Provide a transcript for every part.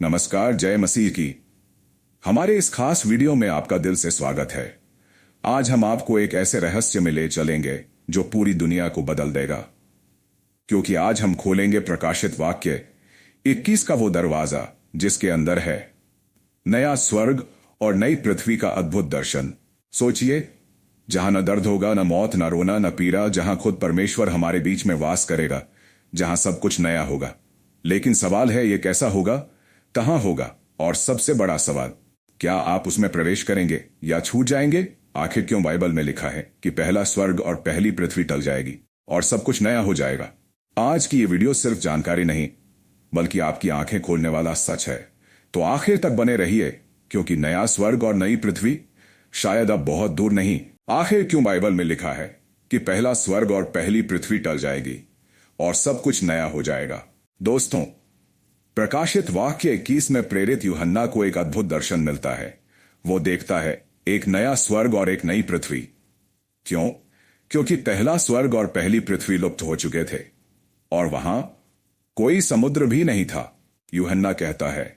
नमस्कार, जय मसीह की। हमारे इस खास वीडियो में आपका दिल से स्वागत है। आज हम आपको एक ऐसे रहस्य में ले चलेंगे जो पूरी दुनिया को बदल देगा, क्योंकि आज हम खोलेंगे प्रकाशित वाक्य 21 का वो दरवाजा जिसके अंदर है नया स्वर्ग और नई पृथ्वी का अद्भुत दर्शन। सोचिए, जहां न दर्द होगा, न मौत, न रोना, न पीड़ा, जहां खुद परमेश्वर हमारे बीच में वास करेगा, जहां सब कुछ नया होगा। लेकिन सवाल है, ये कैसा होगा, कहां होगा, और सबसे बड़ा सवाल, क्या आप उसमें प्रवेश करेंगे या छूट जाएंगे? आखिर क्यों बाइबल में लिखा है कि पहला स्वर्ग और पहली पृथ्वी टल जाएगी और सब कुछ नया हो जाएगा? आज की ये वीडियो सिर्फ जानकारी नहीं, बल्कि आपकी आंखें खोलने वाला सच है। तो आखिर तक बने रहिए, क्योंकि नया स्वर्ग और नई पृथ्वी शायद अब बहुत दूर नहीं। आखिर क्यों बाइबल में लिखा है कि पहला स्वर्ग और पहली पृथ्वी टल जाएगी और सब कुछ नया हो जाएगा? दोस्तों, प्रकाशित वाक्य 21 में प्रेरित यूहन्ना को एक अद्भुत दर्शन मिलता है। वो देखता है एक नया स्वर्ग और एक नई पृथ्वी। क्यों? क्योंकि पहला स्वर्ग और पहली पृथ्वी लुप्त हो चुके थे और वहां कोई समुद्र भी नहीं था। यूहन्ना कहता है,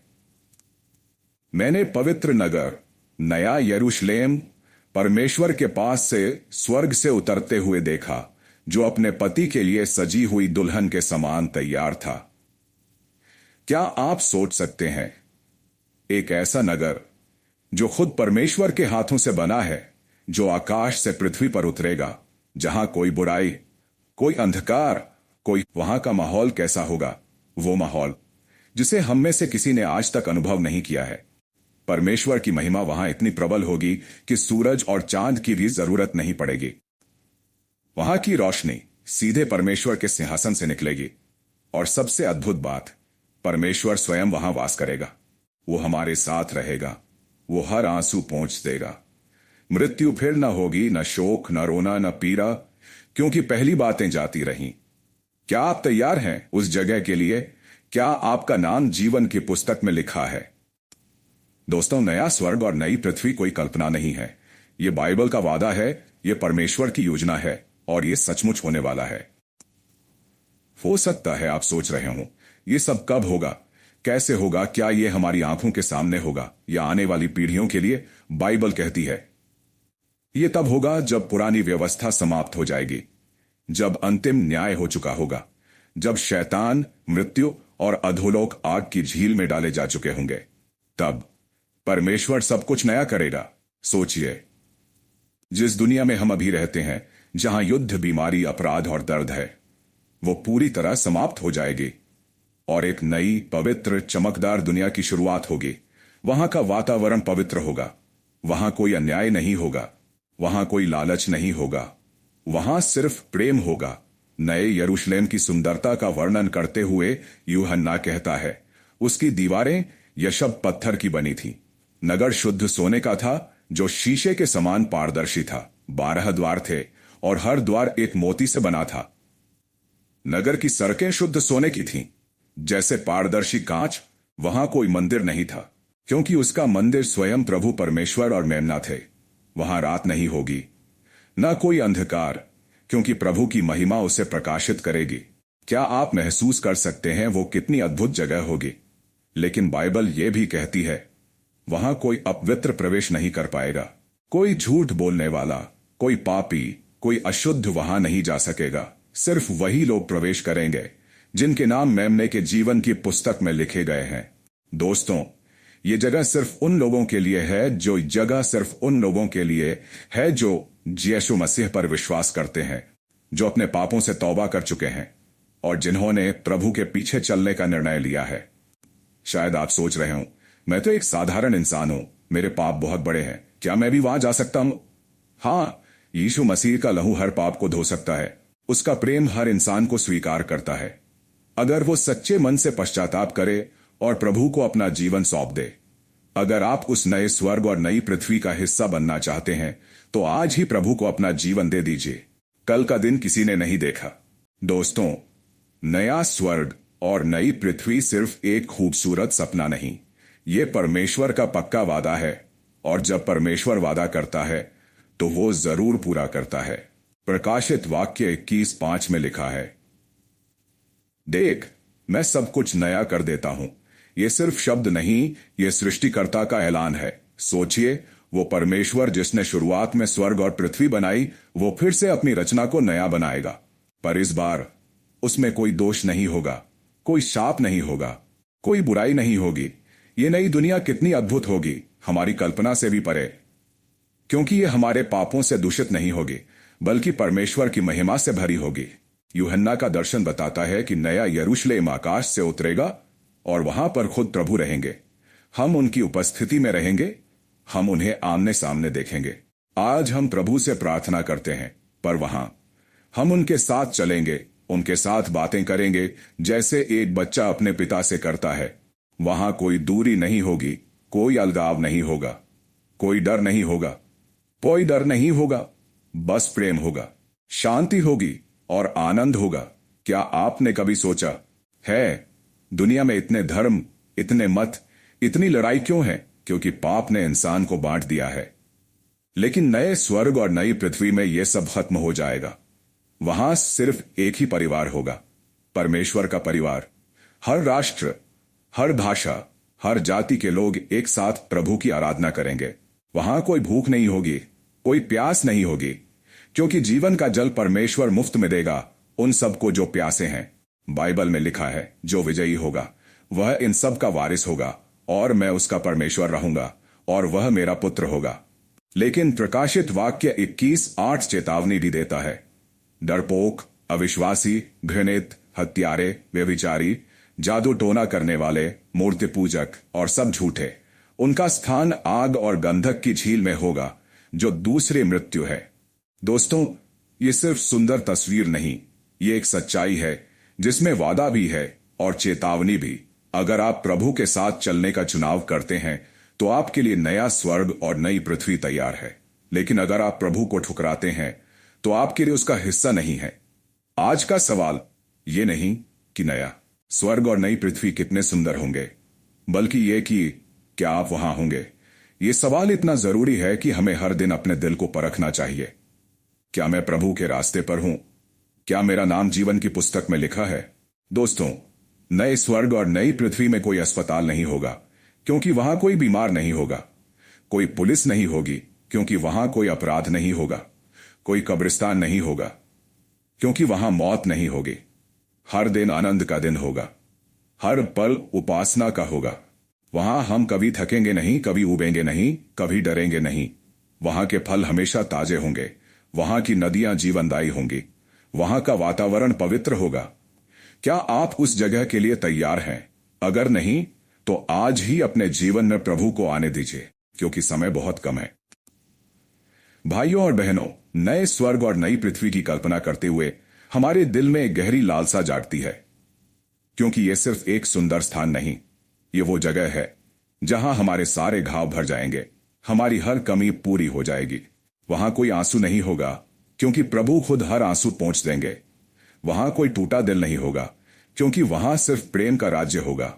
मैंने पवित्र नगर नया यरूशलेम परमेश्वर के पास से स्वर्ग से उतरते हुए देखा, जो अपने पति के लिए सजी हुई दुल्हन के समान तैयार था। क्या आप सोच सकते हैं, एक ऐसा नगर जो खुद परमेश्वर के हाथों से बना है, जो आकाश से पृथ्वी पर उतरेगा, जहां कोई बुराई, कोई अंधकार, वहां का माहौल कैसा होगा? वो माहौल जिसे हम में से किसी ने आज तक अनुभव नहीं किया है। परमेश्वर की महिमा वहां इतनी प्रबल होगी कि सूरज और चांद की भी जरूरत नहीं पड़ेगी। वहां की रोशनी सीधे परमेश्वर के सिंहासन से निकलेगी और सबसे अद्भुत बात, परमेश्वर स्वयं वहां वास करेगा। वो हमारे साथ रहेगा। वो हर आंसू पोंछ देगा। मृत्यु फिर न होगी, न शोक, न रोना, न पीड़ा, क्योंकि पहली बातें जाती रहीं। क्या आप तैयार हैं उस जगह के लिए? क्या आपका नाम जीवन की पुस्तक में लिखा है? दोस्तों, नया स्वर्ग और नई पृथ्वी कोई कल्पना नहीं है। ये बाइबल का वादा है, ये परमेश्वर की योजना है और ये सचमुच होने वाला है। हो सकता है आप सोच रहे हो, ये सब कब होगा, कैसे होगा, क्या ये हमारी आंखों के सामने होगा या आने वाली पीढ़ियों के लिए? बाइबल कहती है ये तब होगा जब पुरानी व्यवस्था समाप्त हो जाएगी, जब अंतिम न्याय हो चुका होगा, जब शैतान, मृत्यु और अधोलोक आग की झील में डाले जा चुके होंगे। तब परमेश्वर सब कुछ नया करेगा। सोचिए, जिस दुनिया में हम अभी रहते हैं, जहां युद्ध, बीमारी, अपराध और दर्द है, वो पूरी तरह समाप्त हो जाएगी और एक नई, पवित्र, चमकदार दुनिया की शुरुआत होगी। वहां का वातावरण पवित्र होगा। वहां कोई अन्याय नहीं होगा। वहां कोई लालच नहीं होगा। वहां सिर्फ प्रेम होगा। नए यरूशलेम की सुंदरता का वर्णन करते हुए यूहन्ना कहता है, उसकी दीवारें यशब पत्थर की बनी थी। नगर शुद्ध सोने का था, जो शीशे के समान पारदर्शी था। 12 द्वार थे और हर द्वार एक मोती से बना था। नगर की सड़कें शुद्ध सोने की थीं, जैसे पारदर्शी कांच। वहां कोई मंदिर नहीं था, क्योंकि उसका मंदिर स्वयं प्रभु परमेश्वर और मेमना थे। वहां रात नहीं होगी, न कोई अंधकार, क्योंकि प्रभु की महिमा उसे प्रकाशित करेगी। क्या आप महसूस कर सकते हैं वो कितनी अद्भुत जगह होगी? लेकिन बाइबल ये भी कहती है, वहां कोई अपवित्र प्रवेश नहीं कर पाएगा। कोई झूठ बोलने वाला, कोई पापी, कोई अशुद्ध वहां नहीं जा सकेगा। सिर्फ वही लोग प्रवेश करेंगे जिनके नाम मेमने के जीवन की पुस्तक में लिखे गए हैं। दोस्तों, ये जगह सिर्फ उन लोगों के लिए है जो यीशु मसीह पर विश्वास करते हैं, जो अपने पापों से तौबा कर चुके हैं और जिन्होंने प्रभु के पीछे चलने का निर्णय लिया है। शायद आप सोच रहे हो, मैं तो एक साधारण इंसान हूं, मेरे पाप बहुत बड़े हैं, क्या मैं भी वहां जा सकता हूं? हाँ, यीशु मसीह का लहू हर पाप को धो सकता है। उसका प्रेम हर इंसान को स्वीकार करता है, अगर वो सच्चे मन से पश्चाताप करे और प्रभु को अपना जीवन सौंप दे। अगर आप उस नए स्वर्ग और नई पृथ्वी का हिस्सा बनना चाहते हैं, तो आज ही प्रभु को अपना जीवन दे दीजिए। कल का दिन किसी ने नहीं देखा। दोस्तों, नया स्वर्ग और नई पृथ्वी सिर्फ एक खूबसूरत सपना नहीं, ये परमेश्वर का पक्का वादा है, और जब परमेश्वर वादा करता है तो वो जरूर पूरा करता है। प्रकाशित वाक्य 21:5 में लिखा है, देख, मैं सब कुछ नया कर देता हूं। ये सिर्फ शब्द नहीं, ये सृष्टिकर्ता का ऐलान है। सोचिए, वो परमेश्वर जिसने शुरुआत में स्वर्ग और पृथ्वी बनाई, वो फिर से अपनी रचना को नया बनाएगा। पर इस बार उसमें कोई दोष नहीं होगा, कोई शाप नहीं होगा, कोई बुराई नहीं होगी। ये नई दुनिया कितनी अद्भुत होगी, हमारी कल्पना से भी परे। क्योंकि ये हमारे पापों से दूषित नहीं होगी, बल्कि परमेश्वर की महिमा से भरी होगी। यूहन्ना का दर्शन बताता है कि नया यरूशलेम आकाश से उतरेगा और वहां पर खुद प्रभु रहेंगे। हम उनकी उपस्थिति में रहेंगे, हम उन्हें आमने सामने देखेंगे। आज हम प्रभु से प्रार्थना करते हैं, पर वहां हम उनके साथ चलेंगे, उनके साथ बातें करेंगे, जैसे एक बच्चा अपने पिता से करता है। वहां कोई दूरी नहीं होगी, कोई अलगाव नहीं होगा, कोई डर नहीं होगा, कोई डर नहीं होगा, बस प्रेम होगा, शांति होगी और आनंद होगा। क्या आपने कभी सोचा है, दुनिया में इतने धर्म, इतने मत, इतनी लड़ाई क्यों है? क्योंकि पाप ने इंसान को बांट दिया है। लेकिन नए स्वर्ग और नई पृथ्वी में यह सब खत्म हो जाएगा। वहां सिर्फ एक ही परिवार होगा, परमेश्वर का परिवार। हर राष्ट्र, हर भाषा, हर जाति के लोग एक साथ प्रभु की आराधना करेंगे। वहां कोई भूख नहीं होगी, कोई प्यास नहीं होगी, क्योंकि जीवन का जल परमेश्वर मुफ्त में देगा उन सबको जो प्यासे हैं। बाइबल में लिखा है, जो विजयी होगा वह इन सब का वारिस होगा, और मैं उसका परमेश्वर रहूंगा और वह मेरा पुत्र होगा। लेकिन प्रकाशित वाक्य 21:8 चेतावनी भी देता है, डरपोक, अविश्वासी, घृणित, हत्यारे, व्यभिचारी, जादू टोना करने वाले, मूर्ति पूजक और सब झूठे, उनका स्थान आग और गंधक की झील में होगा, जो दूसरी मृत्यु है। दोस्तों, ये सिर्फ सुंदर तस्वीर नहीं, ये एक सच्चाई है जिसमें वादा भी है और चेतावनी भी। अगर आप प्रभु के साथ चलने का चुनाव करते हैं तो आपके लिए नया स्वर्ग और नई पृथ्वी तैयार है। लेकिन अगर आप प्रभु को ठुकराते हैं तो आपके लिए उसका हिस्सा नहीं है। आज का सवाल ये नहीं कि नया स्वर्ग और नई पृथ्वी कितने सुंदर होंगे, बल्कि ये कि क्या आप वहां होंगे। ये सवाल इतना जरूरी है कि हमें हर दिन अपने दिल को परखना चाहिए। क्या मैं प्रभु के रास्ते पर हूं? क्या मेरा नाम जीवन की पुस्तक में लिखा है? दोस्तों, नए स्वर्ग और नई पृथ्वी में कोई अस्पताल नहीं होगा, क्योंकि वहां कोई बीमार नहीं होगा। कोई पुलिस नहीं होगी, क्योंकि वहां कोई अपराध नहीं होगा। कोई कब्रिस्तान नहीं होगा, क्योंकि वहां मौत नहीं होगी। हर दिन आनंद का दिन होगा, हर पल उपासना का होगा। वहां हम कभी थकेंगे नहीं, कभी उबेंगे नहीं, कभी डरेंगे नहीं। वहां के फल हमेशा ताजे होंगे, वहां की नदियां जीवनदायी होंगी, वहां का वातावरण पवित्र होगा। क्या आप उस जगह के लिए तैयार हैं? अगर नहीं तो आज ही अपने जीवन में प्रभु को आने दीजिए, क्योंकि समय बहुत कम है। भाइयों और बहनों, नए स्वर्ग और नई पृथ्वी की कल्पना करते हुए हमारे दिल में एक गहरी लालसा जागती है, क्योंकि यह सिर्फ एक सुंदर स्थान नहीं, ये वो जगह है जहां हमारे सारे घाव भर जाएंगे, हमारी हर कमी पूरी हो जाएगी। वहां कोई आंसू नहीं होगा, क्योंकि प्रभु खुद हर आंसू पोंछ देंगे। वहां कोई टूटा दिल नहीं होगा, क्योंकि वहां सिर्फ प्रेम का राज्य होगा।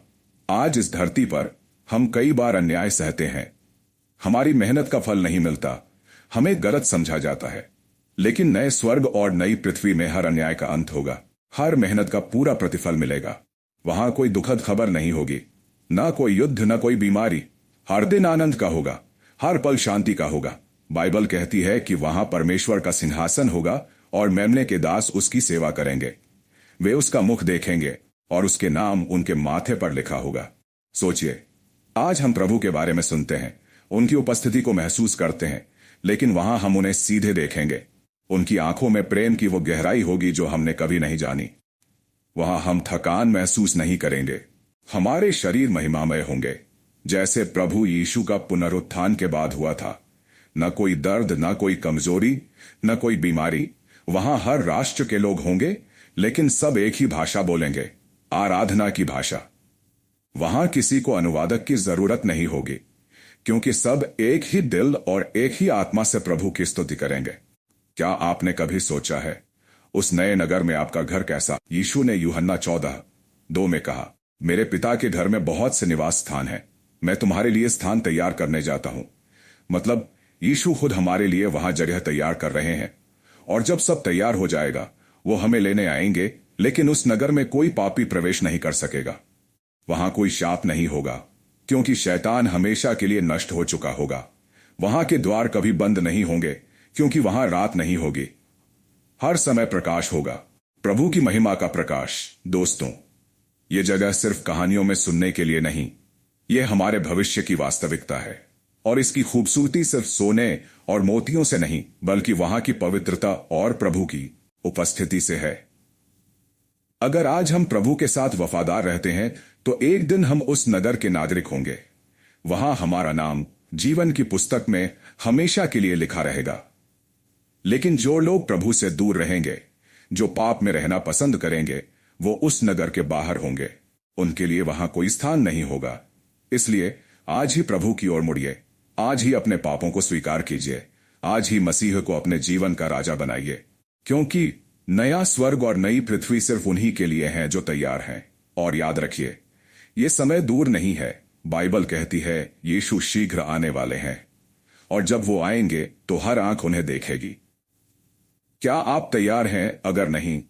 आज इस धरती पर हम कई बार अन्याय सहते हैं, हमारी मेहनत का फल नहीं मिलता, हमें गलत समझा जाता है। लेकिन नए स्वर्ग और नई पृथ्वी में हर अन्याय का अंत होगा, हर मेहनत का पूरा प्रतिफल मिलेगा। वहां कोई दुखद खबर नहीं होगी, ना कोई युद्ध, ना कोई बीमारी। हर दिन आनंद का होगा, हर पल शांति का होगा। बाइबल कहती है कि वहां परमेश्वर का सिंहासन होगा और मेमने के दास उसकी सेवा करेंगे। वे उसका मुख देखेंगे और उसके नाम उनके माथे पर लिखा होगा। सोचिए, आज हम प्रभु के बारे में सुनते हैं, उनकी उपस्थिति को महसूस करते हैं, लेकिन वहां हम उन्हें सीधे देखेंगे। उनकी आंखों में प्रेम की वो गहराई होगी जो हमने कभी नहीं जानी। वहां हम थकान महसूस नहीं करेंगे, हमारे शरीर महिमामय होंगे, जैसे प्रभु यीशु का पुनरुत्थान के बाद हुआ था। न कोई दर्द, न कोई कमजोरी, न कोई बीमारी। वहां हर राष्ट्र के लोग होंगे, लेकिन सब एक ही भाषा बोलेंगे, आराधना की भाषा। वहां किसी को अनुवादक की जरूरत नहीं होगी, क्योंकि सब एक ही दिल और एक ही आत्मा से प्रभु की स्तुति करेंगे। क्या आपने कभी सोचा है उस नए नगर में आपका घर कैसा? यीशु ने यूहन्ना 14:2 में कहा, मेरे पिता के घर में बहुत से निवास स्थान हैं, मैं तुम्हारे लिए स्थान तैयार करने जाता हूं। मतलब यीशु खुद हमारे लिए वहां जगह तैयार कर रहे हैं, और जब सब तैयार हो जाएगा वो हमें लेने आएंगे। लेकिन उस नगर में कोई पापी प्रवेश नहीं कर सकेगा। वहां कोई शाप नहीं होगा, क्योंकि शैतान हमेशा के लिए नष्ट हो चुका होगा। वहां के द्वार कभी बंद नहीं होंगे, क्योंकि वहां रात नहीं होगी। हर समय प्रकाश होगा, प्रभु की महिमा का प्रकाश। दोस्तों, ये जगह सिर्फ कहानियों में सुनने के लिए नहीं, यह हमारे भविष्य की वास्तविकता है। और इसकी खूबसूरती सिर्फ सोने और मोतियों से नहीं, बल्कि वहां की पवित्रता और प्रभु की उपस्थिति से है। अगर आज हम प्रभु के साथ वफादार रहते हैं, तो एक दिन हम उस नगर के नागरिक होंगे। वहां हमारा नाम जीवन की पुस्तक में हमेशा के लिए लिखा रहेगा। लेकिन जो लोग प्रभु से दूर रहेंगे, जो पाप में रहना पसंद करेंगे, वो उस नगर के बाहर होंगे। उनके लिए वहां कोई स्थान नहीं होगा। इसलिए आज ही प्रभु की ओर मुड़िए, आज ही अपने पापों को स्वीकार कीजिए, आज ही मसीह को अपने जीवन का राजा बनाइए, क्योंकि नया स्वर्ग और नई पृथ्वी सिर्फ उन्हीं के लिए हैं जो तैयार हैं। और याद रखिए, ये समय दूर नहीं है। बाइबल कहती है यीशु शीघ्र आने वाले हैं, और जब वो आएंगे तो हर आंख उन्हें देखेगी। क्या आप तैयार हैं? अगर नहीं,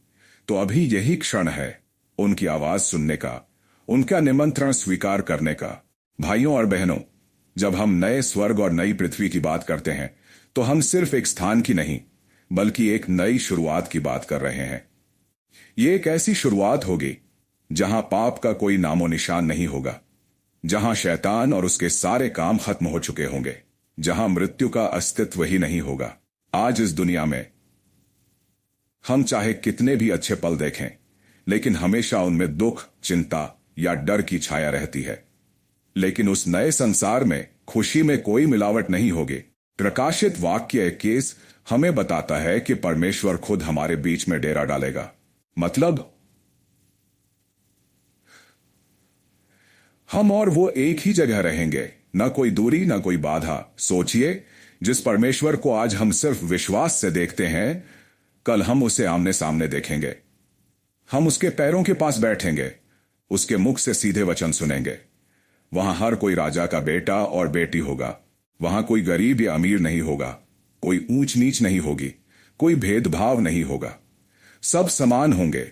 तो अभी यही क्षण है उनकी आवाज सुनने का, उनका निमंत्रण स्वीकार करने का। भाइयों और बहनों, जब हम नए स्वर्ग और नई पृथ्वी की बात करते हैं, तो हम सिर्फ एक स्थान की नहीं, बल्कि एक नई शुरुआत की बात कर रहे हैं। ये एक ऐसी शुरुआत होगी जहां पाप का कोई नामो निशान नहीं होगा, जहां शैतान और उसके सारे काम खत्म हो चुके होंगे, जहां मृत्यु का अस्तित्व ही नहीं होगा। आज इस दुनिया में हम चाहे कितने भी अच्छे पल देखें, लेकिन हमेशा उनमें दुख, चिंता या डर की छाया रहती है। लेकिन उस नए संसार में खुशी में कोई मिलावट नहीं होगी। प्रकाशित वाक्य 21 हमें बताता है कि परमेश्वर खुद हमारे बीच में डेरा डालेगा। मतलब हम और वो एक ही जगह रहेंगे, न कोई दूरी, न कोई बाधा। सोचिए, जिस परमेश्वर को आज हम सिर्फ विश्वास से देखते हैं, कल हम उसे आमने सामने देखेंगे। हम उसके पैरों के पास बैठेंगे, उसके मुख से सीधे वचन सुनेंगे। वहां हर कोई राजा का बेटा और बेटी होगा। वहां कोई गरीब या अमीर नहीं होगा, कोई ऊंच नीच नहीं होगी, कोई भेदभाव नहीं होगा। सब समान होंगे,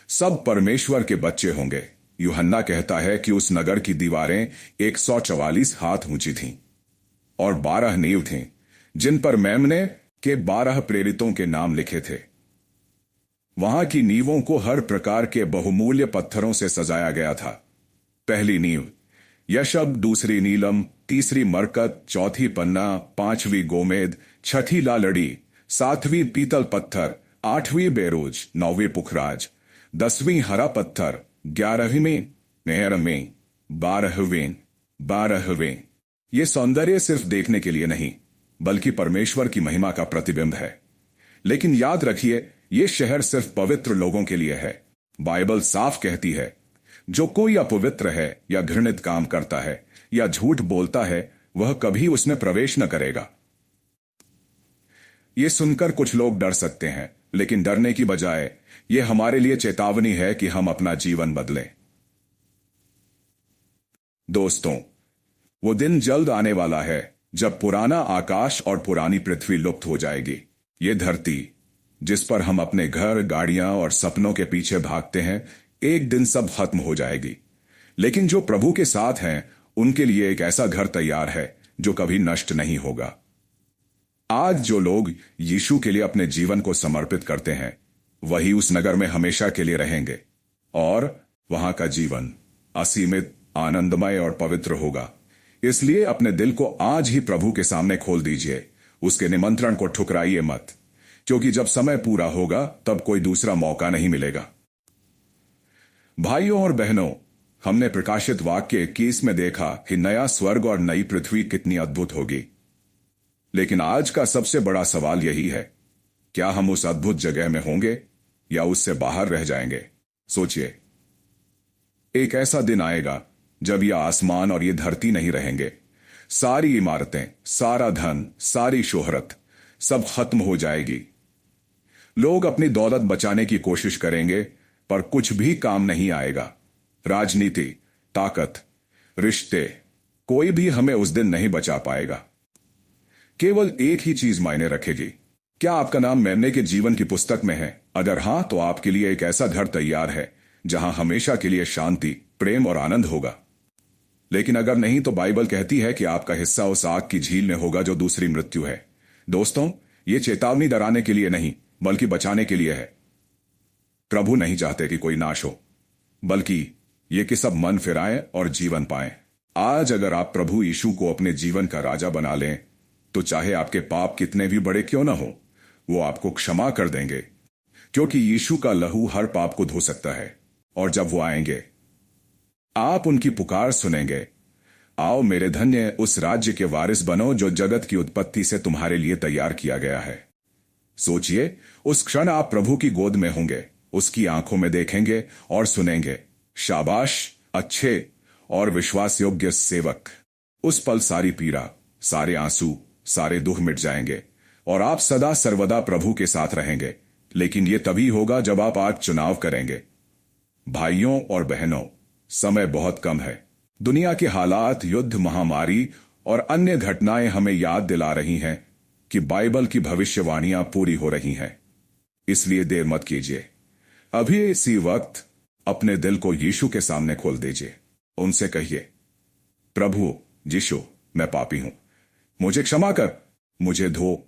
सब परमेश्वर के बच्चे होंगे। यूहन्ना कहता है कि उस नगर की दीवारें 144 हाथ ऊंची थीं और 12 नींव थीं, जिन पर मेमने के 12 प्रेरितों के नाम लिखे थे। वहां की नींवों को हर प्रकार के बहुमूल्य पत्थरों से सजाया गया था। पहली नींव यशब, दूसरी नीलम, तीसरी मरकत, चौथी पन्ना, पांचवी गोमेद, छठी लालड़ी, सातवीं पीतल पत्थर, आठवीं बेरोज, नौवीं पुखराज, 10वीं हरा पत्थर, 11वीं नेहरमें, 12वें। ये सौंदर्य सिर्फ देखने के लिए नहीं, बल्कि परमेश्वर की महिमा का प्रतिबिंब है। लेकिन याद रखिए, ये शहर सिर्फ पवित्र लोगों के लिए है। बाइबल साफ कहती है, जो कोई अपवित्र है या घृणित काम करता है या झूठ बोलता है, वह कभी उसमें प्रवेश न करेगा। ये सुनकर कुछ लोग डर सकते हैं, लेकिन डरने की बजाय यह हमारे लिए चेतावनी है कि हम अपना जीवन बदलें। दोस्तों, वो दिन जल्द आने वाला है जब पुराना आकाश और पुरानी पृथ्वी लुप्त हो जाएगी। ये धरती जिस पर हम अपने घर, गाड़ियां और सपनों के पीछे भागते हैं, एक दिन सब खत्म हो जाएगी। लेकिन जो प्रभु के साथ हैं, उनके लिए एक ऐसा घर तैयार है जो कभी नष्ट नहीं होगा। आज जो लोग यीशु के लिए अपने जीवन को समर्पित करते हैं, वही उस नगर में हमेशा के लिए रहेंगे और वहां का जीवन असीमित, आनंदमय और पवित्र होगा। इसलिए अपने दिल को आज ही प्रभु के सामने खोल दीजिए। उसके निमंत्रण को ठुकराइए मत, क्योंकि जब समय पूरा होगा तब कोई दूसरा मौका नहीं मिलेगा। भाइयों और बहनों, हमने प्रकाशित वाक्य 21 में देखा कि नया स्वर्ग और नई पृथ्वी कितनी अद्भुत होगी। लेकिन आज का सबसे बड़ा सवाल यही है, क्या हम उस अद्भुत जगह में होंगे या उससे बाहर रह जाएंगे? सोचिए, एक ऐसा दिन आएगा जब यह आसमान और ये धरती नहीं रहेंगे। सारी इमारतें, सारा धन, सारी शोहरत सब खत्म हो जाएगी। लोग अपनी दौलत बचाने की कोशिश करेंगे, पर कुछ भी काम नहीं आएगा। राजनीति, ताकत, रिश्ते, कोई भी हमें उस दिन नहीं बचा पाएगा। केवल एक ही चीज मायने रखेगी, क्या आपका नाम मेमने के जीवन की पुस्तक में है? अगर हां, तो आपके लिए एक ऐसा घर तैयार है जहां हमेशा के लिए शांति, प्रेम और आनंद होगा। लेकिन अगर नहीं तो बाइबल कहती है कि आपका हिस्सा उस आग की झील में होगा जो दूसरी मृत्यु है। दोस्तों, ये चेतावनी डराने के लिए नहीं बल्कि बचाने के लिए है। प्रभु नहीं चाहते कि कोई नाश हो, बल्कि ये कि सब मन फिराएं और जीवन पाएं। आज अगर आप प्रभु यीशु को अपने जीवन का राजा बना लें, तो चाहे आपके पाप कितने भी बड़े क्यों ना हो, वो आपको क्षमा कर देंगे, क्योंकि यीशु का लहू हर पाप को धो सकता है। और जब वो आएंगे, आप उनकी पुकार सुनेंगे, आओ मेरे धन्य उस राज्य के वारिस बनो जो जगत की उत्पत्ति से तुम्हारे लिए तैयार किया गया है। सोचिए, उस क्षण आप प्रभु की गोद में होंगे, उसकी आंखों में देखेंगे और सुनेंगे, शाबाश अच्छे और विश्वास योग्य सेवक। उस पल सारी पीड़ा, सारे आंसू, सारे दुख मिट जाएंगे और आप सदा सर्वदा प्रभु के साथ रहेंगे। लेकिन यह तभी होगा जब आप आज चुनाव करेंगे। भाइयों और बहनों, समय बहुत कम है। दुनिया के हालात, युद्ध, महामारी और अन्य घटनाएं हमें याद दिला रही हैं कि बाइबल की भविष्यवाणियां पूरी हो रही हैं। इसलिए देर मत कीजिए। अभी इसी वक्त अपने दिल को यीशु के सामने खोल दीजिए। उनसे कहिए, प्रभु यीशु, मैं पापी हूं, मुझे क्षमा कर, मुझे धो,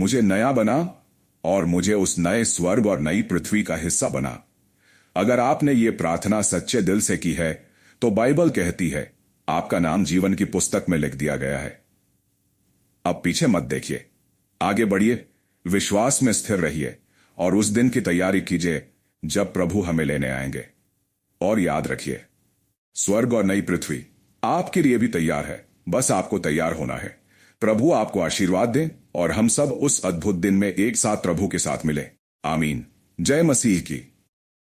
मुझे नया बना और मुझे उस नए स्वर्ग और नई पृथ्वी का हिस्सा बना। अगर आपने ये प्रार्थना सच्चे दिल से की है, तो बाइबल कहती है आपका नाम जीवन की पुस्तक में लिख दिया गया है। अब पीछे मत देखिए, आगे बढ़िए, विश्वास में स्थिर रहिए और उस दिन की तैयारी कीजिए जब प्रभु हमें लेने आएंगे। और याद रखिए, स्वर्ग और नई पृथ्वी आपके लिए भी तैयार है, बस आपको तैयार होना है। प्रभु आपको आशीर्वाद दे और हम सब उस अद्भुत दिन में एक साथ प्रभु के साथ मिले। आमीन। जय मसीह की।